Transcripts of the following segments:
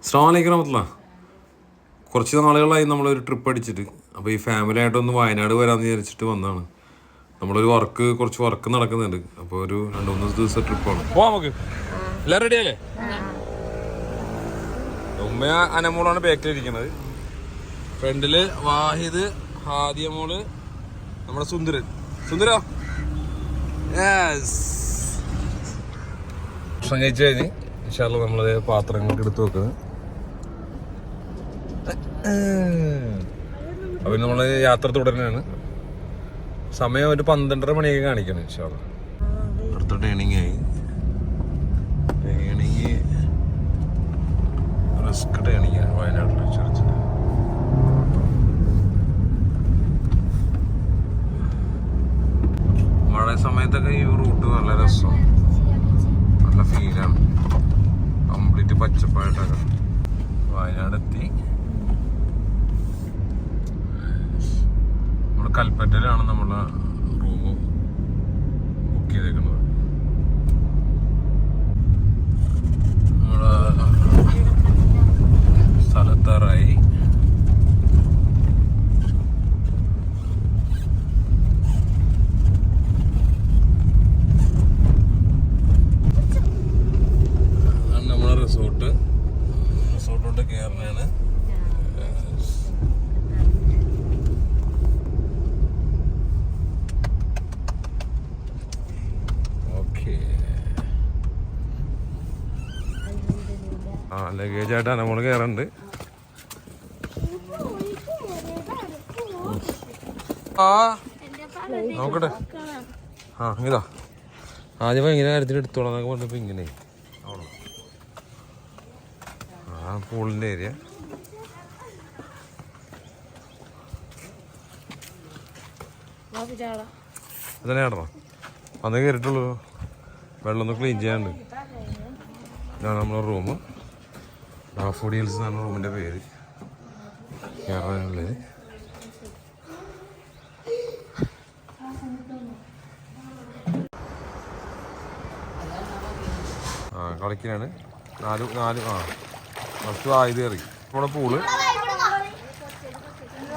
അസ്സലാമു അലൈക്കും വറഹ്മത്തുള്ളാഹി. കുറച്ച് നാളുകളായി നമ്മളൊരു ട്രിപ്പ് അടിച്ചിട്ട്, അപ്പോൾ ഈ ഫാമിലി ആയിട്ടൊന്ന് വയനാട് വരാമെന്ന് വിചാരിച്ചിട്ട് വന്നതാണ്. നമ്മളൊരു കുറച്ച് വർക്ക് നടക്കുന്നുണ്ട്. അപ്പോൾ ഒരു 2-3 ദിവസം ട്രിപ്പാണ്. പോവാം നമുക്ക്. എല്ലാവരും റെഡി അല്ലേ? ഉമ്മ അനമോളാണ് ബാക്കിലിരിക്കുന്നത്. ഫ്രണ്ടില് വാഹിദ്, ഹാദിയ മോള്, നമ്മുടെ സുന്ദരൻ. സുന്ദരോ? ഭക്ഷണം കഴിച്ചു കഴിഞ്ഞ് ഇൻഷാ അല്ലാഹ് നമ്മളത് പാത്രങ്ങൾക്ക് എടുത്ത് വെക്കുന്നത്. അപ്പം നമ്മള് യാത്ര തുടരുകയാണ്. സമയം ഒരു 12:30 മണിയൊക്കെ കാണിക്കണം ഇൻഷാ അല്ലാഹ്. അടുത്ത ട്രെയിനിങ് ആയി. റിസ്ക് ട്രെയിനിങ് ആണ് വയനാട്ടിൽ ചർച്ചിൽ. മഴ സമയത്തൊക്കെ ഈ റൂട്ട് നല്ല രസമാണ്, നല്ല ഫീലാണ്. കംപ്ലീറ്റ് പച്ചപ്പായിട്ടൊക്കെ വയനാടെത്തി. നമ്മൾ കൽപ്പറ്റയിലാണ് നമ്മളെ റൂം ബുക്ക് ചെയ്തേക്കുന്നത്. നമ്മളെ സ്ഥലത്താറായി. നമ്മളെ റിസോർട്ടോട്ട് കയറുന്നതാണ്. ലഗേജായിട്ടാണ് നമ്മൾ കയറുന്നുണ്ട്. നോക്കട്ടെ. ഇതാ ആദ്യം ഇങ്ങനെ കാര്യത്തിൽ എടുത്തോളാം എന്നൊക്കെ പറഞ്ഞപ്പോ ഇങ്ങനെ പൂളിന്റെ ഏരിയ. അതന്നെ ആടണം. അന്ന് കയറിയിട്ടുള്ളൂ. വെള്ളം ഒന്ന് ക്ലീൻ ചെയ്യാണ്ട്. ഇതാണ് നമ്മളെ റൂം. ഡാഫോഡി ഹിൽസ് എന്നാണ് റൂമിൻ്റെ പേര്. കയറാനുള്ളത് കളിക്കാനാണ്. നാല് ഫസ്റ്റ് ആയത് കയറി. നമ്മുടെ പൂള്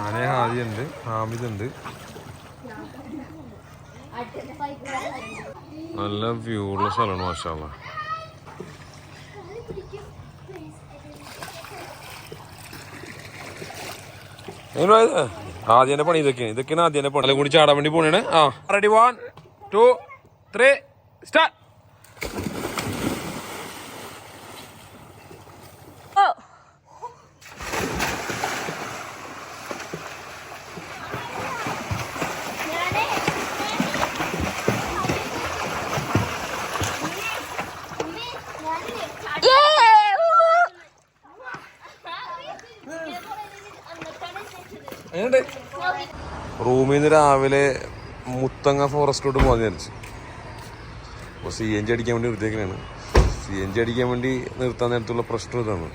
ആനെ ഹാദിയുണ്ട്, ഹാമിദുണ്ട്. നല്ല വ്യൂ ഉള്ള സ്ഥലമാണ് മാഷാ അല്ലാഹ്. ആദ്യന്റെ പണി ഇതൊക്കെയാണ് ആദ്യന്റെ പണി. കൂടി ചാടാൻ വേണ്ടി പോണേ. Ready 1 2 3 start. റൂമിൽ നിന്ന് രാവിലെ മുത്തങ്ങ ഫോറസ്റ്റിലോട്ട് പോകാൻ വിചാരിച്ചു. അപ്പോൾ CNG അടിക്കാൻ വേണ്ടി നിർത്തിയേക്കാണ്. CNG അടിക്കാൻ വേണ്ടി നിർത്താൻ നേരത്തുള്ള പ്രശ്നം ഇതാണ്,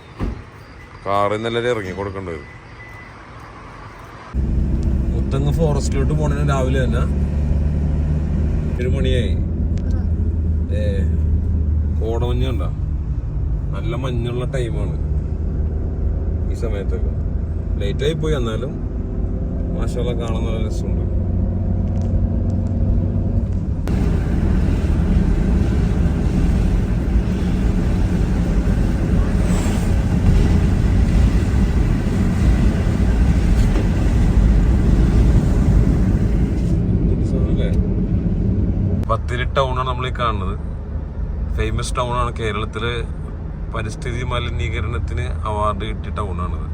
കാറിൽ നിന്നെല്ലാവരും ഇറങ്ങി കൊടുക്കേണ്ടി വരും. മുത്തങ്ങ ഫോറസ്റ്റിലോട്ട് പോകണേ രാവിലെ തന്നെ 1 മണിയായി. കോടമഞ്ഞുണ്ടോ? നല്ല മഞ്ഞുള്ള ടൈമാണ് ഈ സമയത്തൊക്കെ. ലേറ്റായി പോയി, എന്നാലും മാഷാ കാണാൻ നല്ല രസമുണ്ട്. ബത്തേരി ടൗണാണ് നമ്മൾ ഈ കാണുന്നത്. ഫേമസ് ടൗണാണ്. കേരളത്തില് പരിസ്ഥിതി മലിനീകരണത്തിന് അവാർഡ് കിട്ടിയ ടൗണാണിത്.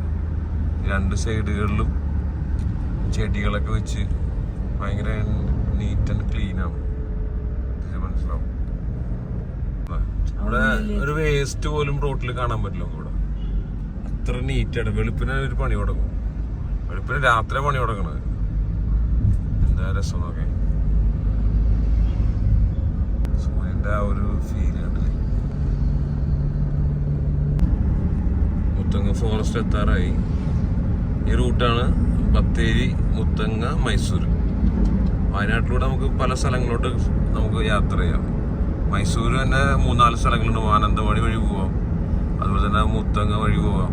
2 സൈഡുകളിലും ചെടികളൊക്കെ വെച്ച് ഭയങ്കര നീറ്റ് ആൻഡ് ക്ലീനാണ്. മനസ്സിലാവും. ഇവിടെ ഒരു വേസ്റ്റ് പോലും റോട്ടിൽ കാണാൻ പറ്റില്ല. ഇവിടെ അത്ര നീറ്റാണ്. വെളുപ്പിനെ ഒരു പണി തുടങ്ങും. വെളുപ്പിന് രാത്രി പണി തുടങ്ങണത്. എന്താ രസം നോക്കെ. സൂര്യന്റെ ആ ഒരു ഫീൽ കണ്ടില്ലേ. മുത്തങ്ങ ഫോറസ്റ്റ് എത്താറായി. ഈ റൂട്ടാണ് ബത്തേരി, മുത്തങ്ങ, മൈസൂർ. വയനാട്ടിലൂടെ നമുക്ക് പല സ്ഥലങ്ങളിലോട്ട് നമുക്ക് യാത്ര ചെയ്യാം. മൈസൂർ തന്നെ 3-4 സ്ഥലങ്ങളുണ്ട്. മാനന്തവാടി വഴി പോവാം, അതുപോലെ തന്നെ മുത്തങ്ങ വഴി പോവാം.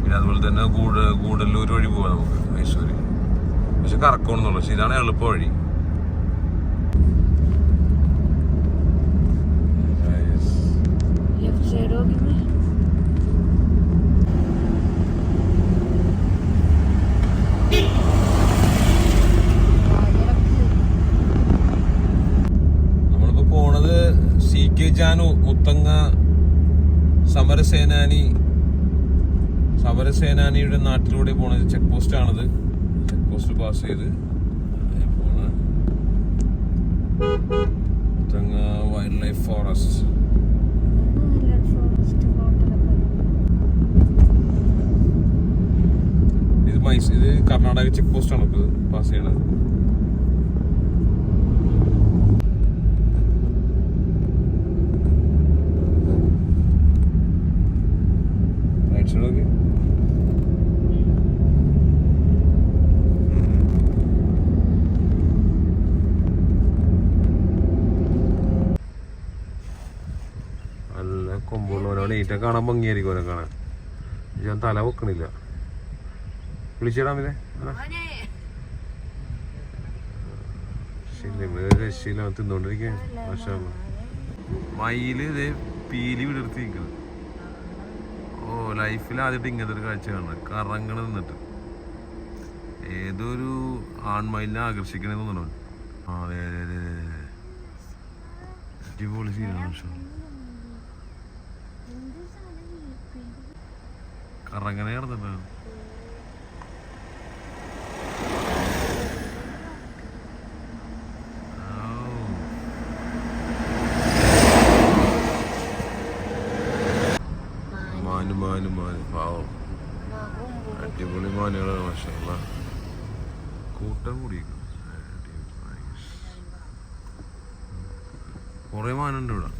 പിന്നെ അതുപോലെ തന്നെ ഗൂഡല്ലൂർ വഴി പോവാം നമുക്ക് മൈസൂര്. പക്ഷെ കറക്കണമെന്നുള്ളൂ. പക്ഷെ ഇതാണ് എളുപ്പ വഴി. നമ്മളിപ്പോ പോണത് CK ജാനു മുത്തങ്ങ സമരസേനാനിയുടെ നാട്ടിലൂടെ പോണത്. ചെക്ക് പോസ്റ്റ് ആണത്. ചെക്ക് പോസ്റ്റ് പാസ് ചെയ്ത് പോണ മുത്തങ്ങ വൈൽഡ് ലൈഫ് ഫോറസ്റ്റ്. ഇത് കർണാടക ചെക്ക് പോസ്റ്റ് ആണ് ഇപ്പോൾ പാസ് ചെയ്യണത്. Right side okay. നല്ല കൊമ്പുള്ളവരോട് ഈറ്റ കാണാൻ ഭംഗിയായിരിക്കും. ഓരോ കാണാൻ ഞാൻ തല വെക്കണില്ല. വിളിച്ചിടാം ഇതേ രക്ഷയില്ല തിന്നോണ്ടിരിക്കാൻ. മയില് ഇതേ പീലി വിടർത്തിരിക്കുന്നത്. ഓ ലൈഫിൽ ആദ്യമായിട്ട് ഇങ്ങനത്തെ ഒരു കാഴ്ച കാണുന്നത്. കറങ്ങണ നിന്നിട്ട് ഏതൊരു ആൺമയിലിനെ ആകർഷിക്കണെന്ന് തോന്നണോ. അതെ അതെ അതെ അതെ അടിപൊളി സീനാണ്. കറങ്ങനെ കിടന്നിട്ടാണ്. പാവം അടിപൊളി മാനുകളാണ്. മാഷാഅല്ലാ കൂട്ടം കൂടിയിരിക്കും. കുറെ മാനുണ്ട് ഇവിടെ.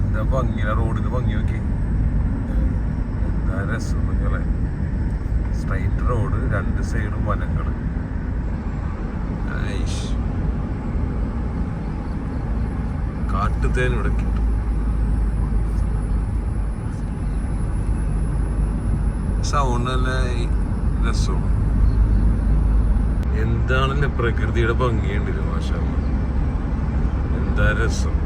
എന്താ ഭംഗിയ റോഡിന് ഭംഗി നോക്കി. എന്താ രസം നോക്കിയല്ലേ. സ്ട്രൈറ്റ് റോഡ്, രണ്ട് സൈഡും വനങ്ങള്. കാട്ടുതേൻ ഇവിടെ കിട്ടും. സൗണ്ട് നല്ല രസമാണ്. എന്താണല്ലേ പ്രകൃതിയുടെ ഭംഗിയുണ്ടല്ലോ. മാഷാഅല്ലാ എന്താ രസം.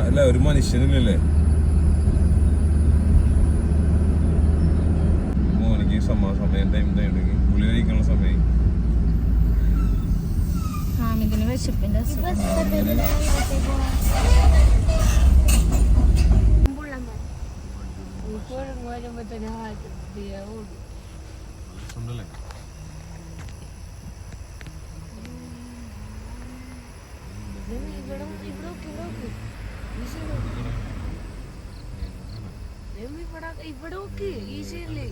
അല്ല ഒരു മനുഷ്യനില്ലല്ലേ. മോനിക്ക് സമയം ടൈം ഉണ്ടെങ്കിൽ ഗുളി കഴിക്കാനുള്ള സമയം. ഇവിടെ ഓക്കെ ഈസിയല്ലേ.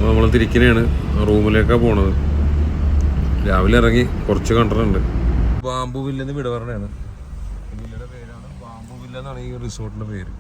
നമ്മൾ തിരിക്കനെയാണ് റൂമിലേക്കാണ് പോണത്. രാവിലെ ഇറങ്ങി കുറച്ച് കണ്ടിട്ടുണ്ട്. ബാംബു വില്ലെന്ന് വിട പറഞ്ഞാണ്. വില്ലയുടെ പേരാണ് ബാംബു വില്ല എന്നാണ് ഈ റിസോർട്ടിന്റെ പേര്.